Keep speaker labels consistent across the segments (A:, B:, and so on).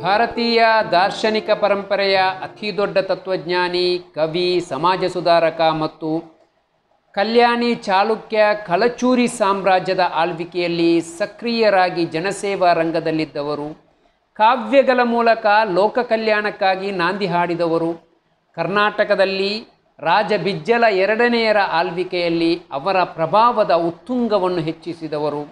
A: ಭಾರತೀಯ ದಾರ್ಶನಿಕ ಪರಂಪರೆಯ ಅತಿ ದೊಡ್ಡ ತತ್ವಜ್ಞಾನಿ, ಕವಿ, ಸಮಾಜ ಸುಧಾರಕ ಮತ್ತು ಕಲ್ಯಾಣಿ ಚಾಲುಕ್ಯ ಕಳಚೂರಿ ಸಾಮ್ರಾಜ್ಯದ ಆಳ್ವಿಕೆಯಲ್ಲಿ ಸಕ್ರಿಯರಾಗಿ ಜನಸೇವಾ ರಂಗದಲ್ಲಿದ್ದವರು. ಕಾವ್ಯಗಳ ಮೂಲಕ ಲೋಕ ಕಲ್ಯಾಣಕ್ಕಾಗಿ ನಾಂದಿ ಹಾಡಿದವರು. ಕರ್ನಾಟಕದಲ್ಲಿ ರಾಜ ಬಿಜ್ಜಲ ಎರಡನೆಯರ ಆಳ್ವಿಕೆಯಲ್ಲಿ ಅವರ ಪ್ರಭಾವದ ಉತ್ತುಂಗವನ್ನು ಹೆಚ್ಚಿಸಿದವರು.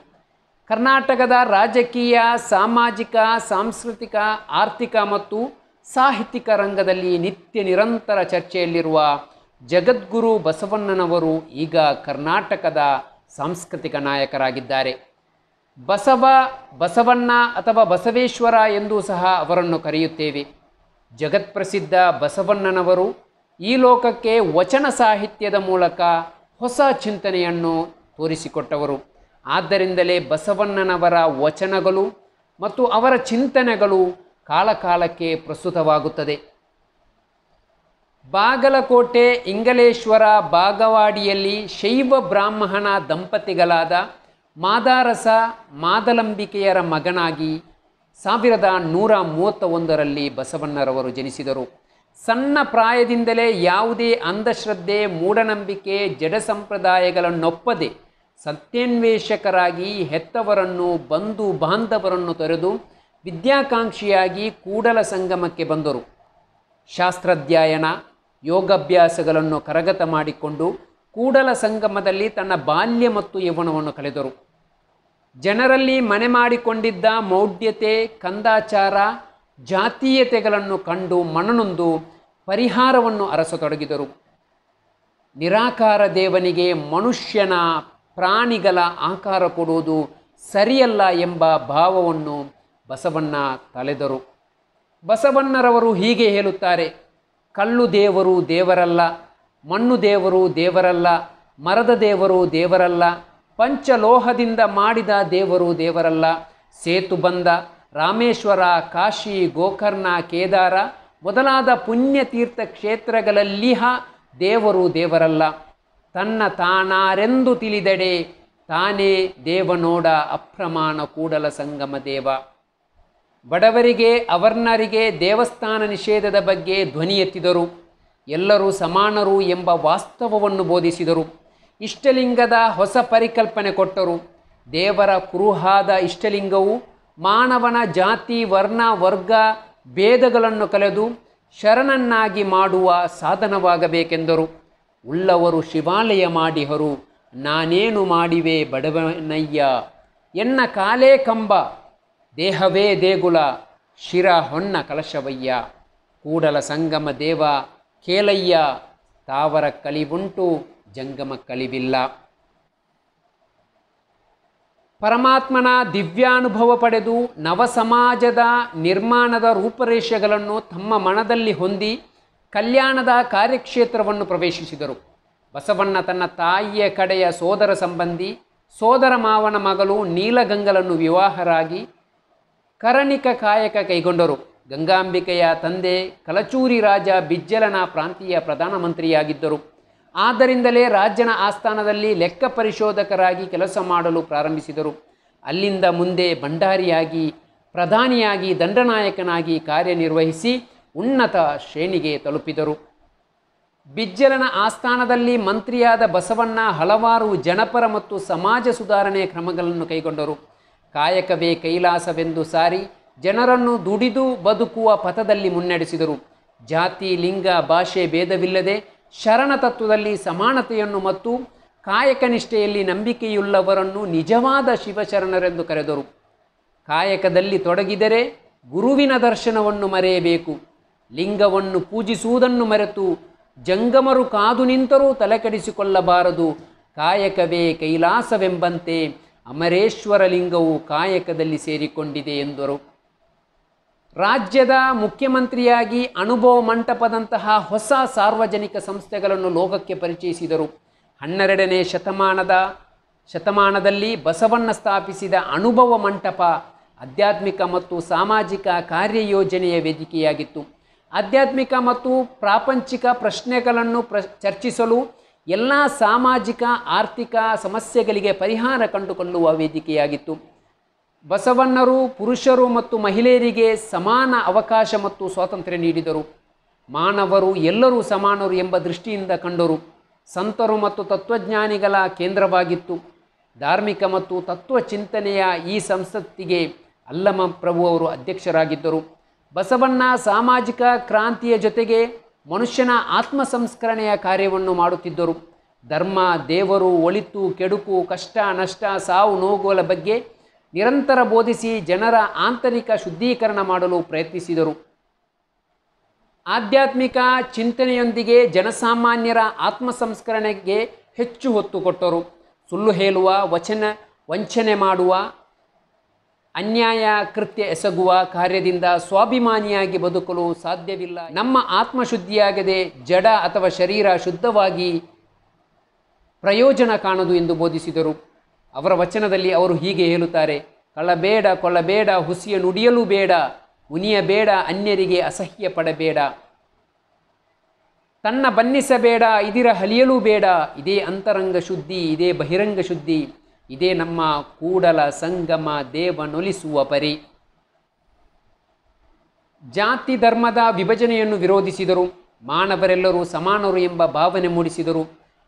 A: ಕರ್ನಾಟಕದ ರಾಜಕೀಯ, ಸಾಮಾಜಿಕ, ಸಾಂಸ್ಕೃತಿಕ, ಆರ್ಥಿಕ ಮತ್ತು ಸಾಹಿತ್ಯಿಕ ರಂಗದಲ್ಲಿ ನಿತ್ಯ ನಿರಂತರ ಚರ್ಚೆಯಲ್ಲಿರುವ ಜಗದ್ಗುರು ಬಸವಣ್ಣನವರು ಈಗ ಕರ್ನಾಟಕದ ಸಾಂಸ್ಕೃತಿಕ ನಾಯಕರಾಗಿದ್ದಾರೆ. ಬಸವಣ್ಣ ಅಥವಾ ಬಸವೇಶ್ವರ ಎಂದೂ ಸಹ ಅವರನ್ನು ಕರೆಯುತ್ತೇವೆ. ಜಗತ್ಪ್ರಸಿದ್ಧ ಬಸವಣ್ಣನವರು ಈ ಲೋಕಕ್ಕೆ ವಚನ ಸಾಹಿತ್ಯದ ಮೂಲಕ ಹೊಸ ಚಿಂತನೆಯನ್ನು ತೋರಿಸಿಕೊಟ್ಟವರು. ಆದ್ದರಿಂದಲೇ ಬಸವಣ್ಣನವರ ವಚನಗಳು ಮತ್ತು ಅವರ ಚಿಂತನೆಗಳು ಕಾಲಕಾಲಕ್ಕೆ ಪ್ರಸ್ತುತವಾಗುತ್ತದೆ. ಬಾಗಲಕೋಟೆ ಇಂಗಲೇಶ್ವರ ಬಾಗವಾಡಿಯಲ್ಲಿ ಶೈವ ಬ್ರಾಹ್ಮಣ ದಂಪತಿಗಳಾದ ಮಾದಾರಸ ಮಾದಲಂಬಿಕೆಯರ ಮಗನಾಗಿ 1131ರಲ್ಲಿ ಬಸವಣ್ಣರವರು ಜನಿಸಿದರು. ಸಣ್ಣ ಪ್ರಾಯದಿಂದಲೇ ಯಾವುದೇ ಅಂಧಶ್ರದ್ಧೆ, ಮೂಢನಂಬಿಕೆ, ಜಡ ಸಂಪ್ರದಾಯಗಳನ್ನೊಪ್ಪದೆ ಸತ್ಯಾನ್ವೇಷಕರಾಗಿ ಹೆತ್ತವರನ್ನು, ಬಂಧು ಬಾಂಧವರನ್ನು ತೊರೆದು ವಿದ್ಯಾಕಾಂಕ್ಷಿಯಾಗಿ ಕೂಡಲ ಸಂಗಮಕ್ಕೆ ಬಂದರು. ಶಾಸ್ತ್ರಾಧ್ಯಯನ, ಯೋಗಾಭ್ಯಾಸಗಳನ್ನು ಕರಗತ ಮಾಡಿಕೊಂಡು ಕೂಡಲ ಸಂಗಮದಲ್ಲಿ ತನ್ನ ಬಾಲ್ಯ ಮತ್ತು ಯೌವನವನ್ನು ಕಳೆದರು. ಜನರಲ್ಲಿ ಮನೆ ಮಾಡಿಕೊಂಡಿದ್ದ ಮೌಢ್ಯತೆ, ಕಂದಾಚಾರ, ಜಾತೀಯತೆಗಳನ್ನು ಕಂಡು ಮನನೊಂದು ಪರಿಹಾರವನ್ನು ಅರಸತೊಡಗಿದರು. ನಿರಾಕಾರ ದೇವನಿಗೆ ಮನುಷ್ಯನ, ಪ್ರಾಣಿಗಳ ಆಕಾರ ಕೊಡುವುದು ಸರಿಯಲ್ಲ ಎಂಬ ಭಾವವನ್ನು ಬಸವಣ್ಣ ತಳೆದರು. ಬಸವಣ್ಣರವರು ಹೀಗೆ ಹೇಳುತ್ತಾರೆ: ಕಲ್ಲು ದೇವರು ದೇವರಲ್ಲ, ಮಣ್ಣು ದೇವರು ದೇವರಲ್ಲ, ಮರದ ದೇವರು ದೇವರಲ್ಲ, ಪಂಚಲೋಹದಿಂದ ಮಾಡಿದ ದೇವರು ದೇವರಲ್ಲ, ಸೇತುಬಂಧ, ರಾಮೇಶ್ವರ, ಕಾಶಿ, ಗೋಕರ್ಣ, ಕೇದಾರ ಮೊದಲಾದ ಪುಣ್ಯತೀರ್ಥ ಕ್ಷೇತ್ರಗಳಲ್ಲಿಹ ದೇವರು ದೇವರಲ್ಲ. ತನ್ನ ತಾನಾರೆಂದು ತಿಳಿದಡೆ ತಾನೇ ದೇವನೋಡ ಅಪ್ರಮಾಣ ಕೂಡಲ ಸಂಗಮ ದೇವ. ಬಡವರಿಗೆ, ಅವರ್ಣರಿಗೆ ದೇವಸ್ಥಾನ ನಿಷೇಧದ ಬಗ್ಗೆ ಧ್ವನಿ ಎತ್ತಿದರು. ಎಲ್ಲರೂ ಸಮಾನರು ಎಂಬ ವಾಸ್ತವವನ್ನು ಬೋಧಿಸಿದರು. ಇಷ್ಟಲಿಂಗದ ಹೊಸ ಪರಿಕಲ್ಪನೆ ಕೊಟ್ಟರು. ದೇವರ ಕುರುಹಾದ ಇಷ್ಟಲಿಂಗವು ಮಾನವನ ಜಾತಿ, ವರ್ಣ, ವರ್ಗ ಭೇದಗಳನ್ನು ಕಳೆದು ಶರಣನ್ನಾಗಿ ಮಾಡುವ ಸಾಧನವಾಗಬೇಕೆಂದರು. ಉಳ್ಳವರು ಶಿವಾಲಯ ಮಾಡಿಹರು, ನಾನೇನು ಮಾಡಿವೆ ಬಡವನಯ್ಯ, ಎನ್ನ ಕಾಲೇ ಕಂಬ, ದೇಹವೇ ದೇಗುಲ, ಶಿರ ಹೊನ್ನ ಕಲಶವಯ್ಯ, ಕೂಡಲ ಸಂಗಮ ದೇವ ಕೇಲಯ್ಯ, ತಾವರ ಕಲಿವುಂಟು ಜಂಗಮ ಕಲಿವಿಲ್ಲ. ಪರಮಾತ್ಮನ ದಿವ್ಯಾನುಭವ ಪಡೆದು ನವ ಸಮಾಜದ ನಿರ್ಮಾಣದ ರೂಪರೇಷೆಗಳನ್ನು ತಮ್ಮ ಮನದಲ್ಲಿ ಹೊಂದಿ ಕಲ್ಯಾಣದ ಕಾರ್ಯಕ್ಷೇತ್ರವನ್ನು ಪ್ರವೇಶಿಸಿದರು. ಬಸವಣ್ಣ ತನ್ನ ತಾಯಿಯ ಕಡೆಯ ಸೋದರ ಸಂಬಂಧಿ ಸೋದರ ಮಾವನ ಮಗಳು ನೀಲಗಂಗಲನ್ನು ವಿವಾಹರಾಗಿ ಕರಣಿಕ ಕಾಯಕ ಕೈಗೊಂಡರು. ಗಂಗಾಂಬಿಕೆಯ ತಂದೆ ಕಲಚೂರಿ ರಾಜ ಬಿಜ್ಜಲನ ಪ್ರಾಂತೀಯ ಪ್ರಧಾನಮಂತ್ರಿಯಾಗಿದ್ದರು. ಆದ್ದರಿಂದಲೇ ರಾಜ್ಯನ ಆಸ್ಥಾನದಲ್ಲಿ ಲೆಕ್ಕ ಪರಿಶೋಧಕರಾಗಿ ಕೆಲಸ ಮಾಡಲು ಪ್ರಾರಂಭಿಸಿದರು. ಅಲ್ಲಿಂದ ಮುಂದೆ ಭಂಡಾರಿಯಾಗಿ, ಪ್ರಧಾನಿಯಾಗಿ, ದಂಡನಾಯಕನಾಗಿ ಕಾರ್ಯನಿರ್ವಹಿಸಿ ಉನ್ನತ ಶ್ರೇಣಿಗೆ ತಲುಪಿದರು. ಬಿಜ್ಜಲನ ಆಸ್ಥಾನದಲ್ಲಿ ಮಂತ್ರಿಯಾದ ಬಸವಣ್ಣ ಹಲವಾರು ಜನಪರ ಮತ್ತು ಸಮಾಜ ಸುಧಾರಣೆಯ ಕ್ರಮಗಳನ್ನು ಕೈಗೊಂಡರು. ಕಾಯಕವೇ ಕೈಲಾಸವೆಂದು ಸಾರಿ ಜನರನ್ನು ದುಡಿದು ಬದುಕುವ ಪಥದಲ್ಲಿ ಮುನ್ನಡೆಸಿದರು. ಜಾತಿ, ಲಿಂಗ, ಭಾಷೆ ಭೇದವಿಲ್ಲದೆ ಶರಣ ತತ್ವದಲ್ಲಿ ಸಮಾನತೆಯನ್ನು ಮತ್ತು ಕಾಯಕ ನಿಷ್ಠೆಯಲ್ಲಿ ನಂಬಿಕೆಯುಳ್ಳವರನ್ನು ನಿಜವಾದ ಶಿವಶರಣರೆಂದು ಕರೆದರು. ಕಾಯಕದಲ್ಲಿ ತೊಡಗಿದರೆ ಗುರುವಿನ ದರ್ಶನವನ್ನು ಮರೆಯಬೇಕು. ಲಿಂಗವನ್ನು ಪೂಜಿಸುವುದನ್ನು ಮರೆತು ಜಂಗಮರು ಕಾದು ನಿಂತರೂ ತಲೆಕೆಡಿಸಿಕೊಳ್ಳಬಾರದು. ಕಾಯಕವೇ ಕೈಲಾಸವೆಂಬಂತೆ ಅಮರೇಶ್ವರ ಲಿಂಗವು ಕಾಯಕದಲ್ಲಿ ಸೇರಿಕೊಂಡಿದೆ ಎಂದರು. ರಾಜ್ಯದ ಮುಖ್ಯಮಂತ್ರಿಯಾಗಿ ಅನುಭವ ಮಂಟಪದಂತಹ ಹೊಸ ಸಾರ್ವಜನಿಕ ಸಂಸ್ಥೆಗಳನ್ನು ಲೋಕಕ್ಕೆ ಪರಿಚಯಿಸಿದರು. 12ನೇ ಶತಮಾನದಲ್ಲಿ ಬಸವಣ್ಣ ಸ್ಥಾಪಿಸಿದ ಅನುಭವ ಮಂಟಪ ಆಧ್ಯಾತ್ಮಿಕ ಮತ್ತು ಸಾಮಾಜಿಕ ಕಾರ್ಯಯೋಜನೆಯ ವೇದಿಕೆಯಾಗಿತ್ತು. ಆಧ್ಯಾತ್ಮಿಕ ಮತ್ತು ಪ್ರಾಪಂಚಿಕ ಪ್ರಶ್ನೆಗಳನ್ನು ಚರ್ಚಿಸಲು, ಎಲ್ಲ ಸಾಮಾಜಿಕ ಆರ್ಥಿಕ ಸಮಸ್ಯೆಗಳಿಗೆ ಪರಿಹಾರ ಕಂಡುಕೊಳ್ಳುವ ವೇದಿಕೆಯಾಗಿತ್ತು. ಬಸವಣ್ಣರು ಪುರುಷರು ಮತ್ತು ಮಹಿಳೆಯರಿಗೆ ಸಮಾನ ಅವಕಾಶ ಮತ್ತು ಸ್ವಾತಂತ್ರ್ಯ ನೀಡಿದರು. ಮಾನವರು ಎಲ್ಲರೂ ಸಮಾನರು ಎಂಬ ದೃಷ್ಟಿಯಿಂದ ಕಂಡರು. ಸಂತರು ಮತ್ತು ತತ್ವಜ್ಞಾನಿಗಳ ಕೇಂದ್ರವಾಗಿತ್ತು. ಧಾರ್ಮಿಕ ಮತ್ತು ತತ್ವ ಚಿಂತನೆಯ ಈ ಸಂಸತ್ತಿಗೆ ಅಲ್ಲಮ ಪ್ರಭು ಅವರು ಅಧ್ಯಕ್ಷರಾಗಿದ್ದರು. ಬಸವಣ್ಣ ಸಾಮಾಜಿಕ ಕ್ರಾಂತಿಯ ಜೊತೆಗೆ ಮನುಷ್ಯನ ಆತ್ಮ ಸಂಸ್ಕರಣೆಯ ಕಾರ್ಯವನ್ನು ಮಾಡುತ್ತಿದ್ದರು. ಧರ್ಮ, ದೇವರು, ಒಳಿತು, ಕೆಡುಕು, ಕಷ್ಟ, ನಷ್ಟ, ಸಾವು, ನೋವುಗಳ ಬಗ್ಗೆ ನಿರಂತರ ಬೋಧಿಸಿ ಜನರ ಆಂತರಿಕ ಶುದ್ಧೀಕರಣ ಮಾಡಲು ಪ್ರಯತ್ನಿಸಿದರು. ಆಧ್ಯಾತ್ಮಿಕ ಚಿಂತನೆಯೊಂದಿಗೆ ಜನಸಾಮಾನ್ಯರ ಆತ್ಮ ಸಂಸ್ಕರಣೆಗೆ ಹೆಚ್ಚು ಒತ್ತು ಕೊಟ್ಟರು. ಸುಳ್ಳು ಹೇಳುವ, ವಂಚನೆ ಮಾಡುವ, ಅನ್ಯಾಯ ಕೃತ್ಯ ಎಸಗುವ ಕಾರ್ಯದಿಂದ ಸ್ವಾಭಿಮಾನಿಯಾಗಿ ಬದುಕಲು ಸಾಧ್ಯವಿಲ್ಲ. ನಮ್ಮ ಆತ್ಮಶುದ್ಧಿಯಾಗದೆ ಜಡ ಅಥವಾ ಶರೀರ ಶುದ್ಧವಾಗಿ ಪ್ರಯೋಜನ ಕಾಣದು ಎಂದು ಬೋಧಿಸಿದರು. ಅವರ ವಚನದಲ್ಲಿ ಅವರು ಹೀಗೆ ಹೇಳುತ್ತಾರೆ: ಕಳ್ಳಬೇಡ, ಕೊಳ್ಳಬೇಡ, ಹುಸಿಯ ನುಡಿಯಲು ಬೇಡ, ಮುನಿಯಬೇಡ, ಅನ್ಯರಿಗೆ ಅಸಹ್ಯ ಪಡಬೇಡ, ತನ್ನ ಬನ್ನಿಸಬೇಡ, ಇದಿರ ಹಲಿಯಲು ಬೇಡ. ಇದೇ ಅಂತರಂಗ ಶುದ್ಧಿ, ಇದೇ ಬಹಿರಂಗ ಶುದ್ಧಿ, ಇದೇ ನಮ್ಮ ಕೂಡಲ ಸಂಗಮ ದೇವನೊಲಿಸುವ ಪರಿ. ಜಾತಿ ಧರ್ಮದ ವಿಭಜನೆಯನ್ನು ವಿರೋಧಿಸಿದರು. ಮಾನವರೆಲ್ಲರೂ ಸಮಾನರು ಎಂಬ ಭಾವನೆ ಮೂಡಿಸಿದರು.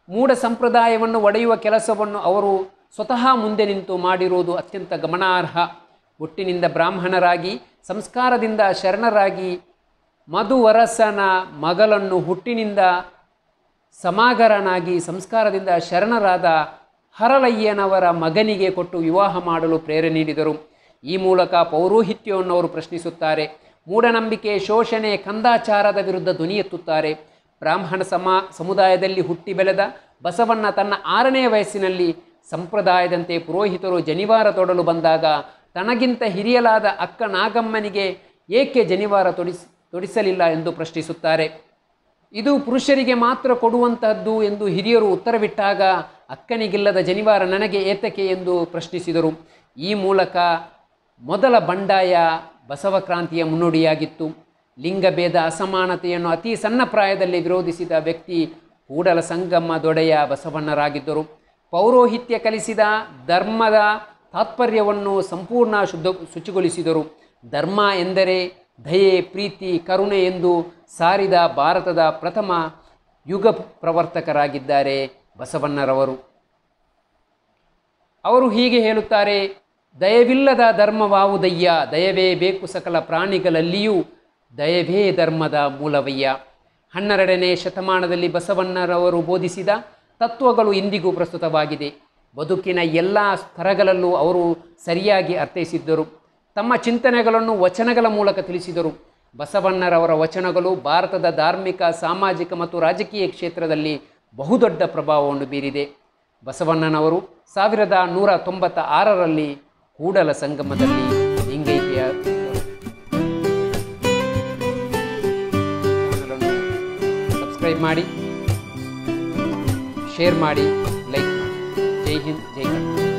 A: ಮೂಢ ಸಂಪ್ರದಾಯವನ್ನು ಒಡೆಯುವ ಕೆಲಸವನ್ನು ಅವರು ಸ್ವತಃ ಮುಂದೆ ನಿಂತು ಮಾಡಿರುವುದು ಅತ್ಯಂತ ಗಮನಾರ್ಹ. ಹುಟ್ಟಿನಿಂದ ಬ್ರಾಹ್ಮಣರಾಗಿ, ಸಂಸ್ಕಾರದಿಂದ ಶರಣರಾಗಿ, ಮಧುವರಸನ ಮಗಳನ್ನು ಹುಟ್ಟಿನಿಂದ ಸಮಾಗರನಾಗಿ, ಸಂಸ್ಕಾರದಿಂದ ಶರಣರಾದ ಹರಳಯ್ಯನವರ ಮಗನಿಗೆ ಕೊಟ್ಟು ವಿವಾಹ ಮಾಡಲು ಪ್ರೇರಣೆ ನೀಡಿದರು. ಈ ಮೂಲಕ ಪೌರೋಹಿತ್ಯವನ್ನು ಅವರು ಪ್ರಶ್ನಿಸುತ್ತಾರೆ. ಮೂಢನಂಬಿಕೆ, ಶೋಷಣೆ, ಕಂದಾಚಾರದ ವಿರುದ್ಧ ಧ್ವನಿ ಎತ್ತುತ್ತಾರೆ. ಬ್ರಾಹ್ಮಣ ಸಮುದಾಯದಲ್ಲಿ ಹುಟ್ಟಿ ಬೆಳೆದ ಬಸವಣ್ಣ ತನ್ನ 6ನೇ ವಯಸ್ಸಿನಲ್ಲಿ ಸಂಪ್ರದಾಯದಂತೆ ಪುರೋಹಿತರು ಜನಿವಾರ ತೊಡಲು ಬಂದಾಗ ತನಗಿಂತ ಹಿರಿಯಲಾದ ಅಕ್ಕ ನಾಗಮ್ಮನಿಗೆ ಏಕೆ ಜನಿವಾರ ತೊಡಿಸಲಿಲ್ಲ ಎಂದು ಪ್ರಶ್ನಿಸುತ್ತಾರೆ. ಇದು ಪುರುಷರಿಗೆ ಮಾತ್ರ ಕೊಡುವಂತಹದ್ದು ಎಂದು ಹಿರಿಯರು ಉತ್ತರವಿಟ್ಟಾಗ ಅಕ್ಕನಿಗಿಲ್ಲದ ಜನಿವಾರ ನನಗೆ ಏತಕ್ಕೆ ಎಂದು ಪ್ರಶ್ನಿಸಿದರು. ಈ ಮೂಲಕ ಮೊದಲ ಬಂಡಾಯ ಬಸವ ಕ್ರಾಂತಿಯ ಮುನ್ನುಡಿಯಾಗಿತ್ತು. ಲಿಂಗಭೇದ, ಅಸಮಾನತೆಯನ್ನು ಅತಿ ಸಣ್ಣ ಪ್ರಾಯದಲ್ಲಿ ವಿರೋಧಿಸಿದ ವ್ಯಕ್ತಿ ಕೂಡಲ ಸಂಗಮ ದೊಡೆಯ ಬಸವಣ್ಣರಾಗಿದ್ದರು. ಪೌರೋಹಿತ್ಯ ಕಲಿಸಿದ ಧರ್ಮದ ತಾತ್ಪರ್ಯವನ್ನು ಸಂಪೂರ್ಣ ಶುಚಿಗೊಳಿಸಿದರು. ಧರ್ಮ ಎಂದರೆ ದಯೆ, ಪ್ರೀತಿ, ಕರುಣೆ ಎಂದು ಸಾರಿದ ಭಾರತದ ಪ್ರಥಮ ಯುಗ ಪ್ರವರ್ತಕರಾಗಿದ್ದಾರೆ ಬಸವಣ್ಣರವರು. ಅವರು ಹೀಗೆ ಹೇಳುತ್ತಾರೆ: ದಯವಿಲ್ಲದ ಧರ್ಮವಾವುದಯ್ಯ, ದಯವೇ ಬೇಕು ಸಕಲ ಪ್ರಾಣಿಗಳಲ್ಲಿಯೂ, ದಯವೇ ಧರ್ಮದ ಮೂಲವಯ್ಯ. 12ನೇ ಶತಮಾನದಲ್ಲಿ ಬಸವಣ್ಣರವರು ಬೋಧಿಸಿದ ತತ್ವಗಳು ಇಂದಿಗೂ ಪ್ರಸ್ತುತವಾಗಿದೆ. ಬದುಕಿನ ಎಲ್ಲ ಸ್ತರಗಳಲ್ಲೂ ಅವರು ಸರಿಯಾಗಿ ಅರ್ಥೈಸಿದ್ದರು. ತಮ್ಮ ಚಿಂತನೆಗಳನ್ನು ವಚನಗಳ ಮೂಲಕ ತಿಳಿಸಿದರು. ಬಸವಣ್ಣರವರ ವಚನಗಳು ಭಾರತದ ಧಾರ್ಮಿಕ, ಸಾಮಾಜಿಕ ಮತ್ತು ರಾಜಕೀಯ ಕ್ಷೇತ್ರದಲ್ಲಿ ಬಹುದೊಡ್ಡ ಪ್ರಭಾವವನ್ನು ಬೀರಿದೆ. ಬಸವಣ್ಣನವರು 1196ರಲ್ಲಿ ಕೂಡಲ ಸಂಗಮದಲ್ಲಿ ಲಿಂಗೈಕ್ಯ ಸಬ್ಸ್ಕ್ರೈಬ್ ಮಾಡಿ, ಶೇರ್ ಮಾಡಿ, ಲೈಕ್ ಮಾಡಿ. ಜೈ ಹಿಂದ್, ಜೈ ಕರ್ನಾಟಕ.